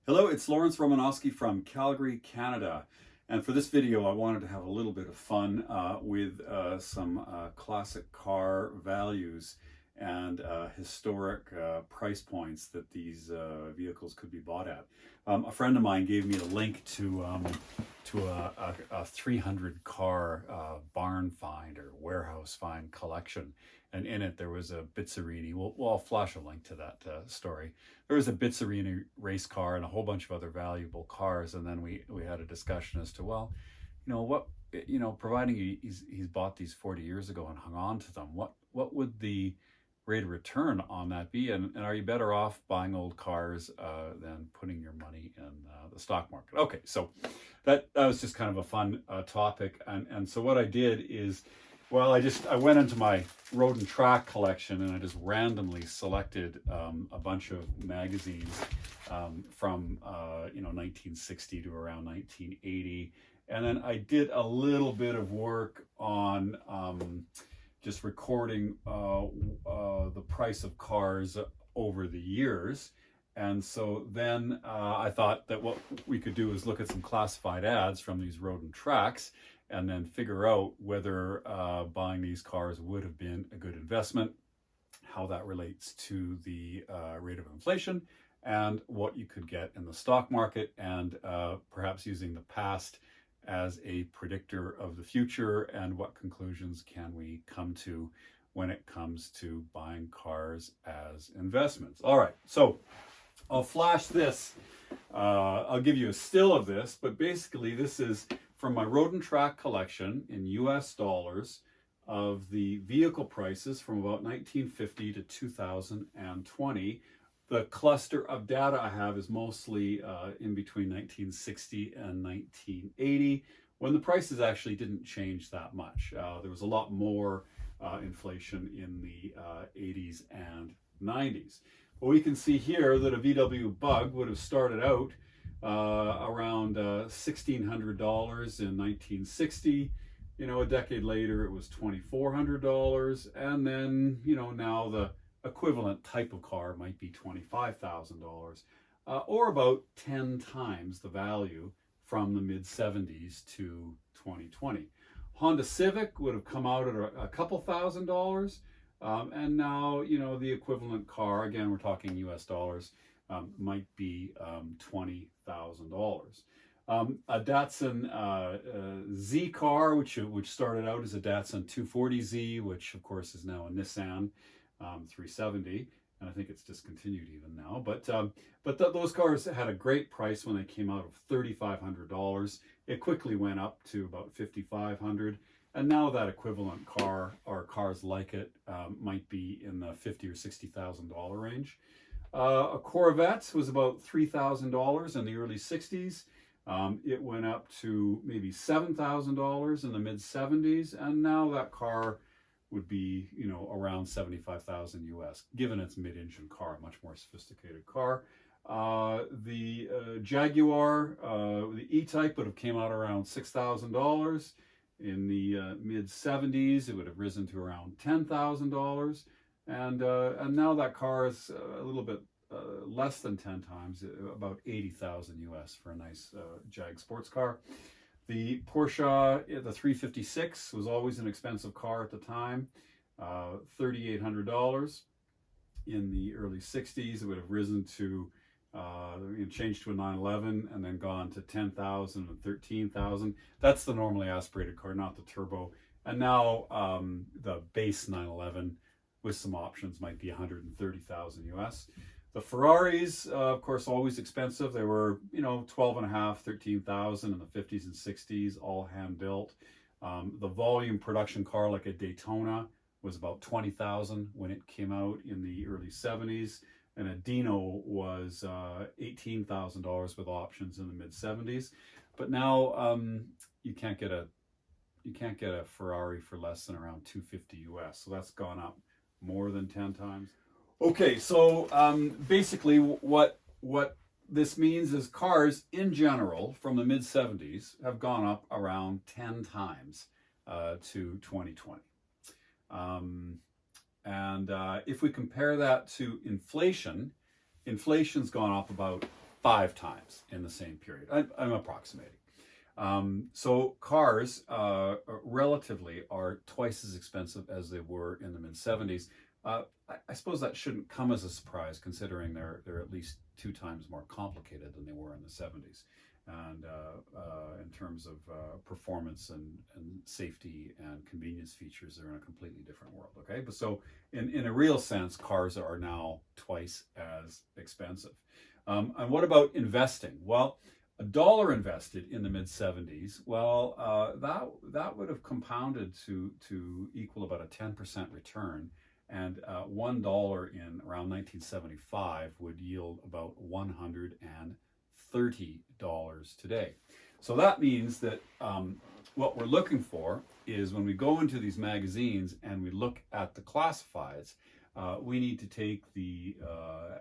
Hello, it's Romanosky from Calgary, Canada. And for this video, I wanted to have a little bit of fun with some classic car values and historic price points that these vehicles could be bought at. A friend of mine gave me a link to a 300 car barn find or warehouse find collection. And in it, there was a Bizzarini. Well, I'll flash a link to that story. There was a Bizzarini race car and a whole bunch of other valuable cars. And then we had a discussion as to, well, providing he's bought these 40 years ago and hung on to them, what would the rate of return on that be? And are you better off buying old cars than putting your money in the stock market? Okay, so that was just kind of a fun topic. And so what I did is, well, I went into my road and track collection and I just randomly selected a bunch of magazines from 1960 to around 1980, and then I did a little bit of work on just recording the price of cars over the years. And so then I thought that what we could do is look at some classified ads from these road and tracks and then figure out whether buying these cars would have been a good investment, how that relates to the rate of inflation, and what you could get in the stock market, and perhaps using the past as a predictor of the future, and what conclusions can we come to when it comes to buying cars as investments. All right, so I'll flash this. I'll give you a still of this, but basically this is from my road and track collection in US dollars of the vehicle prices from about 1950 to 2020. The cluster of data I have is mostly in between 1960 and 1980, when the prices actually didn't change that much. There was a lot more inflation in the 80s and 90s. Well, we can see here that a VW Bug would have started out around $1,600 in 1960. A decade later it was $2,400, and then now the equivalent type of car might be $25,000, or about 10 times the value from the mid-70s to 2020. Honda Civic would have come out at a couple $1,000, and now the equivalent car, again we're talking US dollars, might be $20,000. A Datsun Z car, which started out as a Datsun 240Z, which of course is now a Nissan 370, and I think it's discontinued even now. But those cars had a great price when they came out of $3,500. It quickly went up to about $5,500, and now that equivalent car or cars like it might be in the $50,000 or $60,000 range. A Corvette was about $3,000 in the early 60s. It went up to maybe $7,000 in the mid 70s, and now that car would be, around $75,000 US, given its mid-engine car, a much more sophisticated car. The Jaguar, the E-Type would have came out around $6,000. In the mid 70s, it would have risen to around $10,000. And now that car is a little bit less than 10 times, about $80,000 US for a nice Jag sports car. The Porsche, the 356, was always an expensive car at the time, $3,800. In the early 60s, it would have risen to, changed to a 911 and then gone to $10,000 and $13,000. That's the normally aspirated car, not the turbo. And now the base 911 with some options might be $130,000 US. The Ferraris, of course, always expensive. They were, $12,500, $13,000 in the 50s and 60s, all hand built. The volume production car like a Daytona was about $20,000 when it came out in the early 70s, and a Dino was $18,000 with options in the mid 70s. But now you can't get a Ferrari for less than around $250 US. So that's gone up more than 10 times. Okay, so basically what this means is cars in general from the mid 70s have gone up around 10 times to 2020. And if we compare that to inflation, inflation's gone up about 5 times in the same period. I'm approximating. So cars relatively are twice as expensive as they were in the mid-70s. I suppose that shouldn't come as a surprise, considering they're at least 2 times more complicated than they were in the 70s. And in terms of performance and safety and convenience features, they're in a completely different world. Okay, but so in a real sense, cars are now twice as expensive. And what about investing? Well, $1 invested in the mid-70s, well, that would have compounded to equal about a 10% return, and $1 in around 1975 would yield about $130 today. So that means that what we're looking for is, when we go into these magazines and we look at the classifieds, we need to take the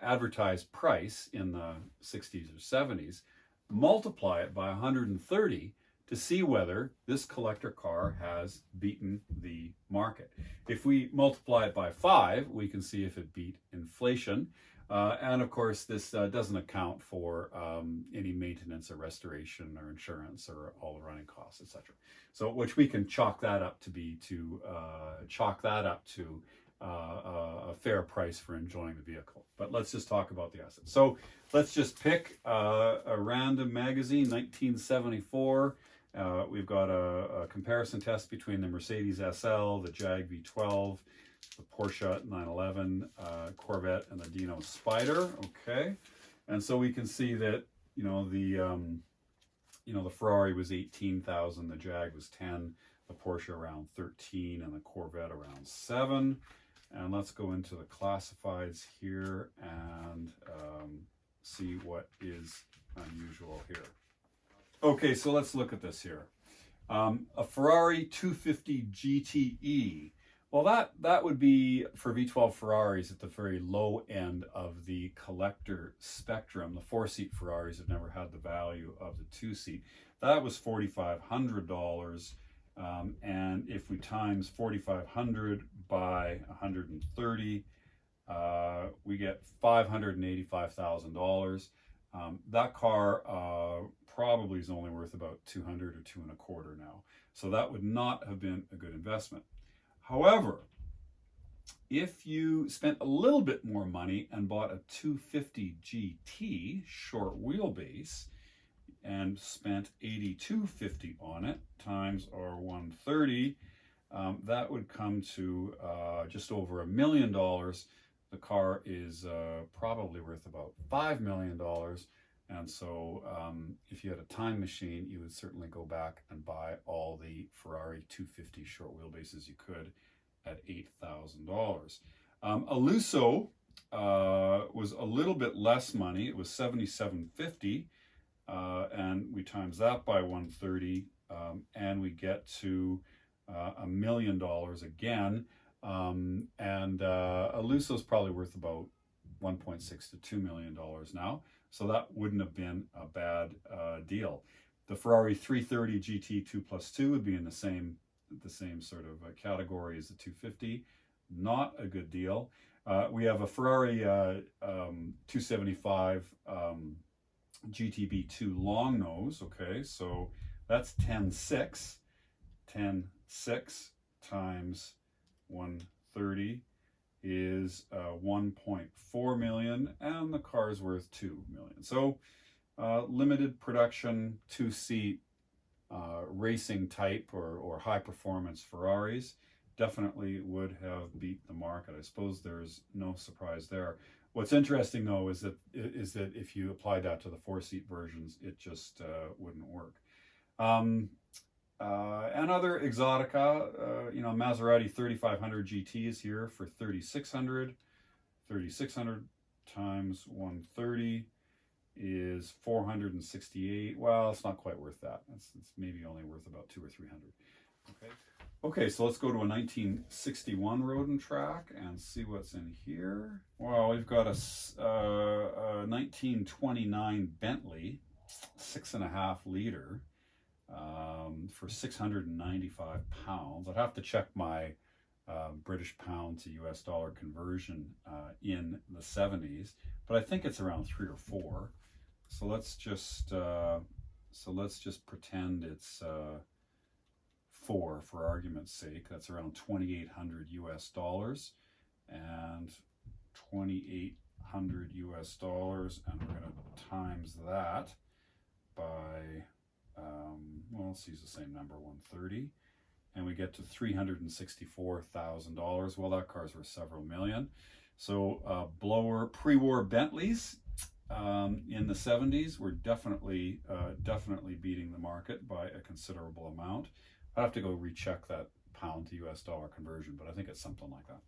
advertised price in the 60s or 70s, multiply it by 130 to see whether this collector car has beaten the market. If we multiply it by 5, we can see if it beat inflation. And of course, this doesn't account for any maintenance or restoration or insurance or all the running costs, etc. So, which we can chalk that up to a fair price for enjoying the vehicle. But let's just talk about the assets. So let's just pick a random magazine, 1974. We've got a comparison test between the Mercedes SL, the Jag V12, the Porsche 911, Corvette, and the Dino Spider. Okay, and so we can see that the Ferrari was 18,000, the Jag was 10, the Porsche around 13, and the Corvette around 7. And let's go into the classifieds here and see what is unusual here. Okay, so let's look at this here. A Ferrari 250 GTE. Well, that would be for V12 Ferraris at the very low end of the collector spectrum. The 4-seat Ferraris have never had the value of the 2-seat. That was $4,500. And if we times 4,500 by 130, we get $585,000. That car probably is only worth about 200 or 225 now. So that would not have been a good investment. However, if you spent a little bit more money and bought a 250 GT short wheelbase and spent $8,250 on it times our 130, that would come to just over $1 million. The car is probably worth about $5 million. And so if you had a time machine, you would certainly go back and buy all the Ferrari 250 short wheelbases you could at $8,000. A Lusso was a little bit less money. It was $7,750. And we times that by 130, and we get to $1 million again. And a Lusso is probably worth about 1.6 to $2 million now. So that wouldn't have been a bad deal. The Ferrari 330 GT 2+2 would be in the same sort of category as the 250. Not a good deal. We have a Ferrari 275 GTB2 long nose. Okay, so that's 10.6. 10.6 times 130 is 1.4 million, and the car is worth 2 million. So limited production 2-seat racing type or high performance Ferraris definitely would have beat the market. I suppose there's no surprise there. What's interesting though is that if you applied that to the 4-seat versions, it just wouldn't work. And other exotica, Maserati 3500 GT is here for 3,600. 3,600 times 130 is 468. Well, it's not quite worth that. It's maybe only worth about 200 or 300. Okay, so let's go to a 1961 Road and Track and see what's in here. Well, we've got a 1929 Bentley 6.5 liter. For 695 pounds. I'd have to check my British pound to US dollar conversion in the 70s, but I think it's around 3 or 4. So let's just pretend it's 4 for argument's sake. That's around 2,800 US dollars, and 2,800 US dollars, and we're going to times that by well, let's use the same number, 130, and we get to $364,000. Well, that car's worth several million. So blower pre-war Bentleys in the 70s were definitely beating the market by a considerable amount. I have to go recheck that pound to US dollar conversion, but I think it's something like that.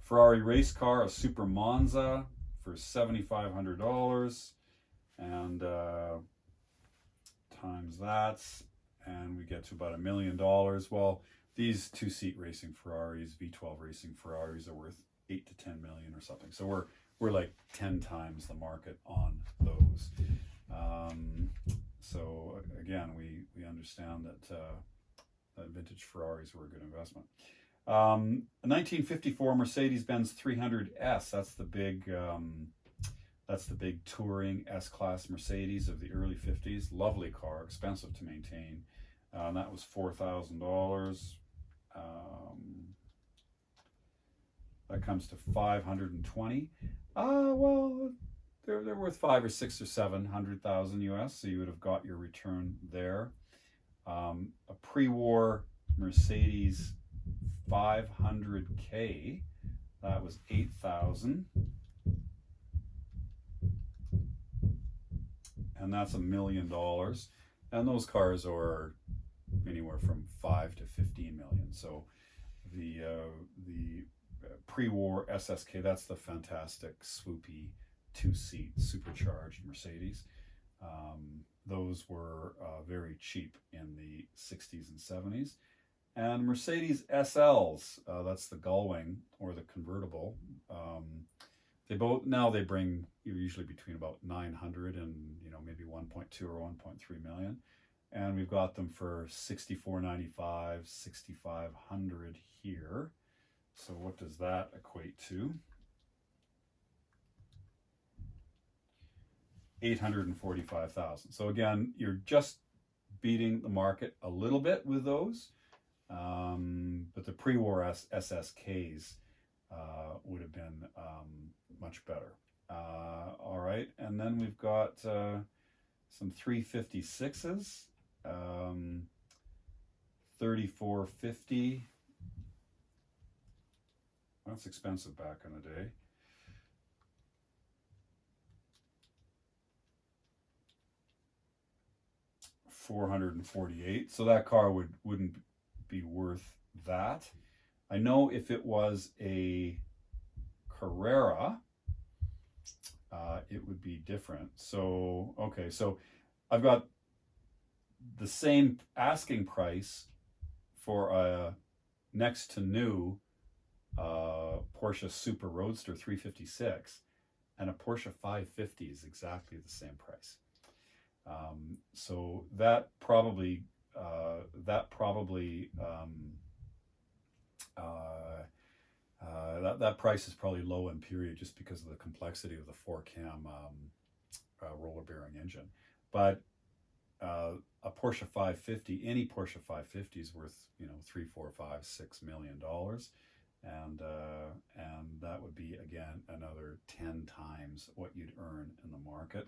Ferrari race car, a Super Monza for $7,500, and times that, and we get to about $1 million. Well, these 2-seat racing Ferraris, V12 racing Ferraris, are worth 8 to 10 million or something. So we're like 10 times the market on those. So again, we understand that vintage Ferraris were a good investment. A 1954 Mercedes-Benz 300S. That's the big touring S-Class Mercedes of the early 50s. Lovely car, expensive to maintain. And that was $4,000. That comes to 520. Well, they're worth 5 or 6 or 700,000 US. So you would have got your return there. A pre-war Mercedes 500K. That was 8,000. And that's $1 million. And those cars are anywhere from 5 to 15 million. So the pre-war SSK, that's the fantastic swoopy 2-seat supercharged Mercedes. Those were very cheap in the 60s and 70s. And Mercedes SLs, that's the Gullwing or the convertible. They bring usually between about 900 and maybe 1.2 or 1.3 million, and we've got them for 6,495, 6,500 here. So what does that equate to? 845,000. So again, you're just beating the market a little bit with those, but the pre-war SSKs would have been much better. All right, and then we've got some 356s, 3450. That's expensive back in the day. $448. So that car wouldn't be worth that. I know if it was a Carrera, it would be different. So, okay, so I've got the same asking price for a next to new Porsche Super Roadster 356, and a Porsche 550 is exactly the same price. So that probably that price is probably low in period just because of the complexity of the 4-cam roller bearing engine. But a Porsche 550, any Porsche 550 is worth $3, $4, $5, $6 million, and that would be again another 10 times what you'd earn in the market.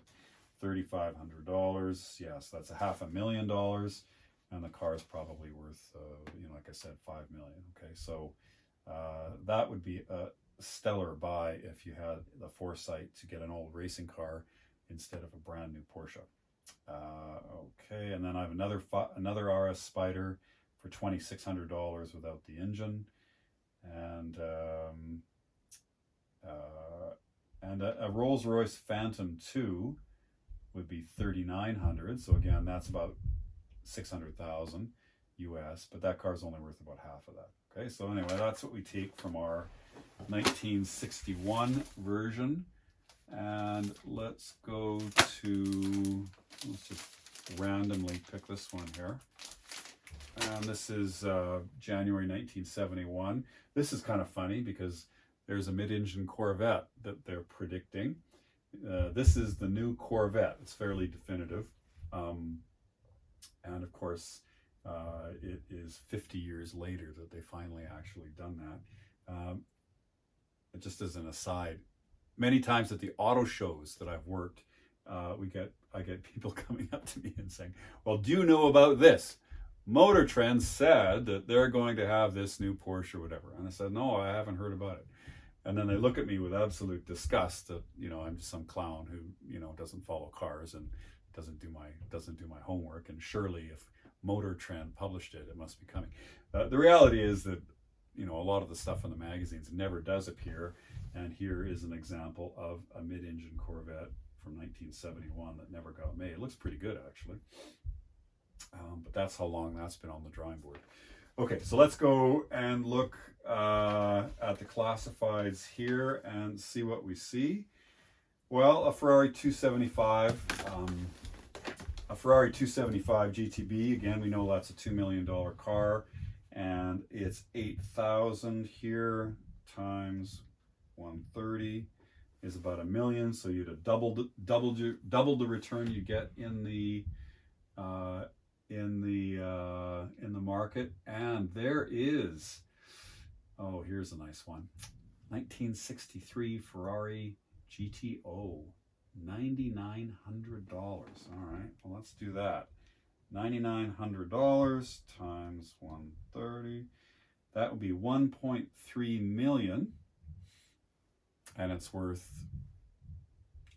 $3,500, yes, that's $500,000, and the car is probably worth like I said, 5 million. Okay, so that would be a stellar buy if you had the foresight to get an old racing car instead of a brand new Porsche. Okay, and then I have another RS Spider for $2,600 without the engine, and a Rolls-Royce Phantom 2 would be $3,900. So again, that's about 600,000 US, but that car's only worth about half of that. Okay, so anyway, that's what we take from our 1961 version. And let's just randomly pick this one here. And this is January 1971. This is kind of funny because there's a mid-engine Corvette that they're predicting. This is the new Corvette. It's fairly definitive. And of course, it is 50 years later that they finally actually done that. Just as an aside, many times at the auto shows that I've worked, I get people coming up to me and saying, well, do you know about this? Motor Trend said that they're going to have this new Porsche or whatever. And I said, no, I haven't heard about it. And then they look at me with absolute disgust that, you know, I'm just some clown who, you know, doesn't follow cars and doesn't do my homework. And surely if Motor Trend published it, it must be coming. The reality is that, you know, a lot of the stuff in the magazines never does appear. And here is an example of a mid-engine Corvette from 1971 that never got made. It looks pretty good, actually. But that's how long that's been on the drawing board. Okay, so let's go and look at the classifieds here and see what we see. Well, a Ferrari 275, GTB. Again, we know that's a $2 million car, and it's 8,000 here times 130 is about $1 million. So you'd have doubled the return you get in the market. And there is, oh, here's a nice one, 1963 Ferrari GTO, $9,900. All right, well, let's do that. $9,900 times 130, that would be 1.3 million, and it's worth,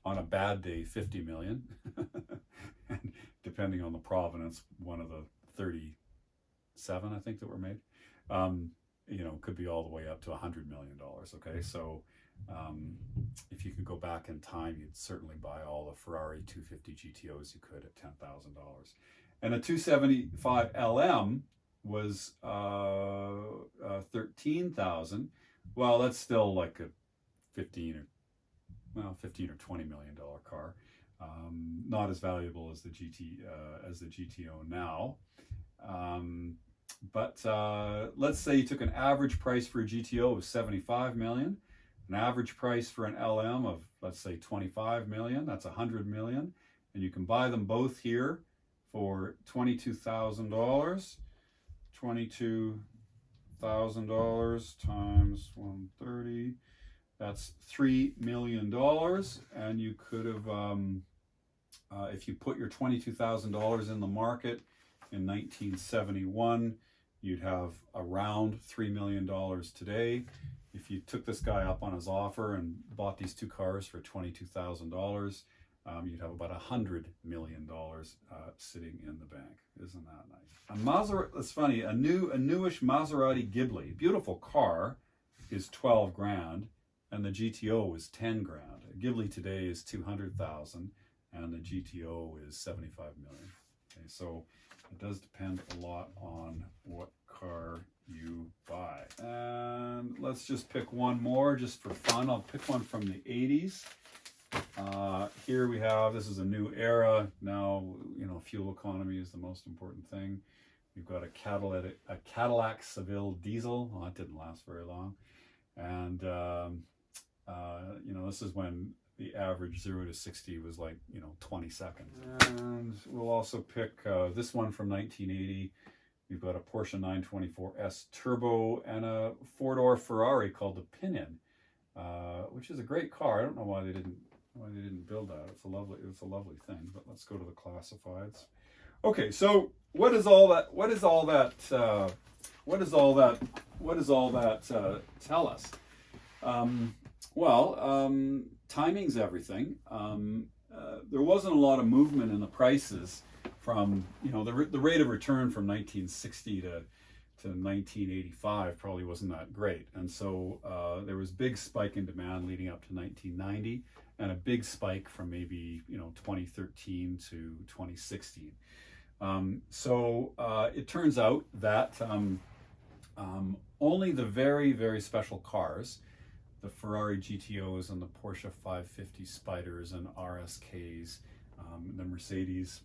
on a bad day, 50 million. And depending on the provenance, one of the 37, I think, that were made, you know, could be all the way up to $100 million. Okay, so if you could go back in time, you'd certainly buy all the Ferrari 250 GTOs you could at $10,000. And a 275 LM was 13,000. Well, that's still like a 15 or $20 million car. Not as valuable as the GTO now. But let's say you took an average price for a GTO of 75 million, an average price for an LM of, let's say, 25 million. That's 100 million, and you can buy them both here for $22,000. $22,000 times 130. That's $3 million, and you could have, if you put your $22,000 in the market in 1971, you'd have around $3 million today. If you took this guy up on his offer and bought these two cars for $22,000, you'd have about $100 million sitting in the bank. Isn't that nice? A Maserati, it's funny, a newish Maserati Ghibli, beautiful car, is 12 grand, and the GTO is 10 grand. A Ghibli today is 200,000, and the GTO is 75 million. Okay, so it does depend a lot on what car you buy. And let's just pick one more just for fun. I'll pick one from the 80s. Here we have, this is a new era. Now, you know, fuel economy is the most important thing. We've got a Cadillac Seville diesel. Well, that didn't last very long. And, you know, this is when the average 0 to 60 was like, you know, 20 seconds. And we'll also pick this one from 1980. We've got a Porsche 924S Turbo and a four-door Ferrari called the Pinion, which is a great car. I don't know why they didn't build that. It's a lovely thing. But let's go to the classifieds. Okay, so what does all that tell us? Timing's everything. There wasn't a lot of movement in the prices from, you know, the rate of return from 1960 to 1985 probably wasn't that great. And so there was big spike in demand leading up to 1990, and a big spike from maybe, you know, 2013 to 2016. It turns out that only the very, very special cars, the Ferrari GTOs and the Porsche 550 Spyders and RSKs, the Mercedes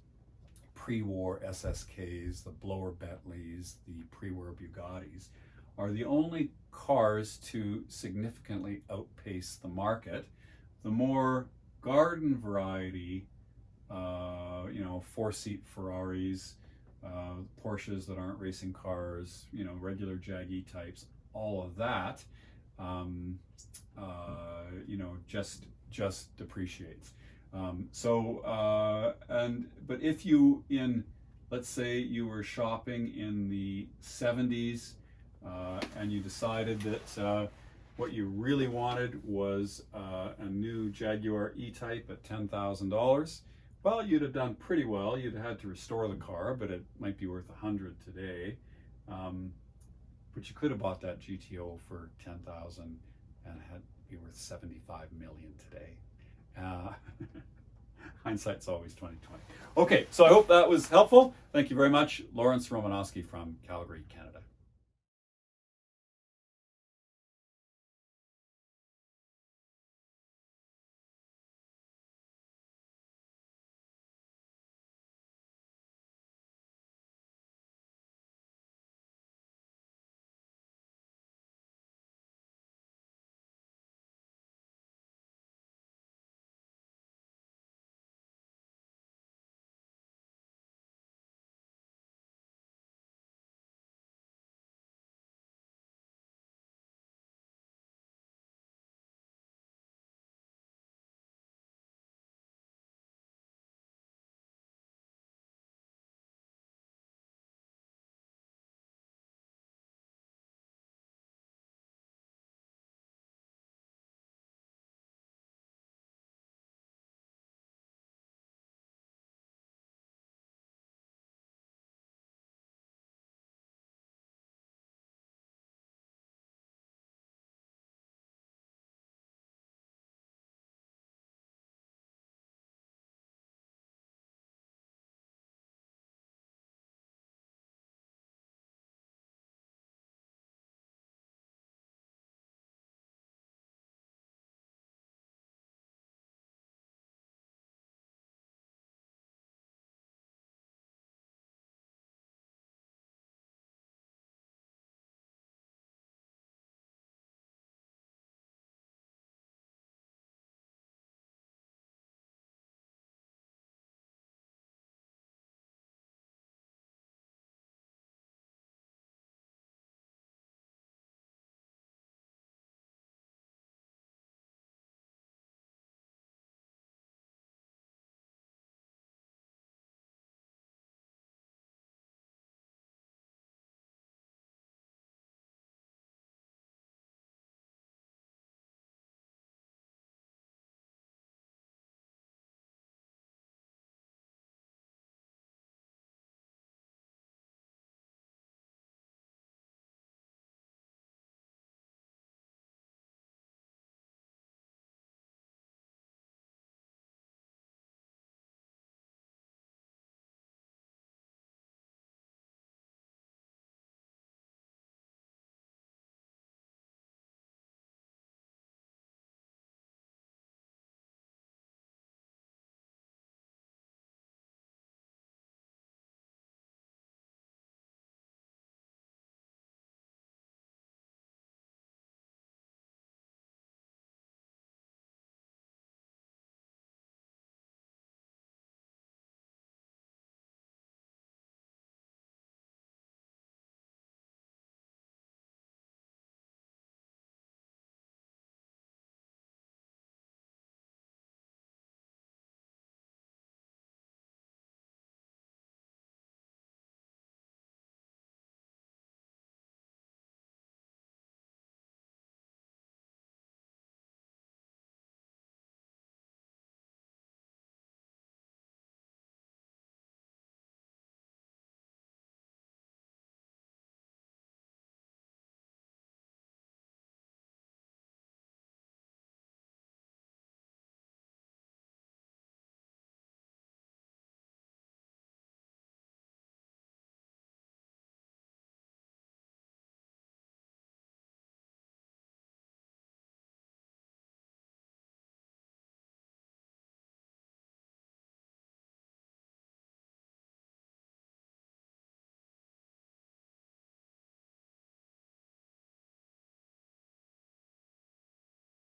pre-war SSKs, the blower Bentleys, the pre-war Bugattis, are the only cars to significantly outpace the market. The more garden variety, you know, 4-seat Ferraris, Porsches that aren't racing cars, you know, regular Jag-E types, all of that, you know, just depreciates. But if you, let's say you were shopping in the 70s and you decided that what you really wanted was a new Jaguar E-Type at $10,000, well, you'd have done pretty well. You'd have had to restore the car, but it might be worth $100 today. But you could have bought that GTO for $10,000 and had be worth $75 million today. Hindsight's always 20/20. Okay, so I hope that was helpful. Thank you very much. Lawrence Romanosky from Calgary, Canada.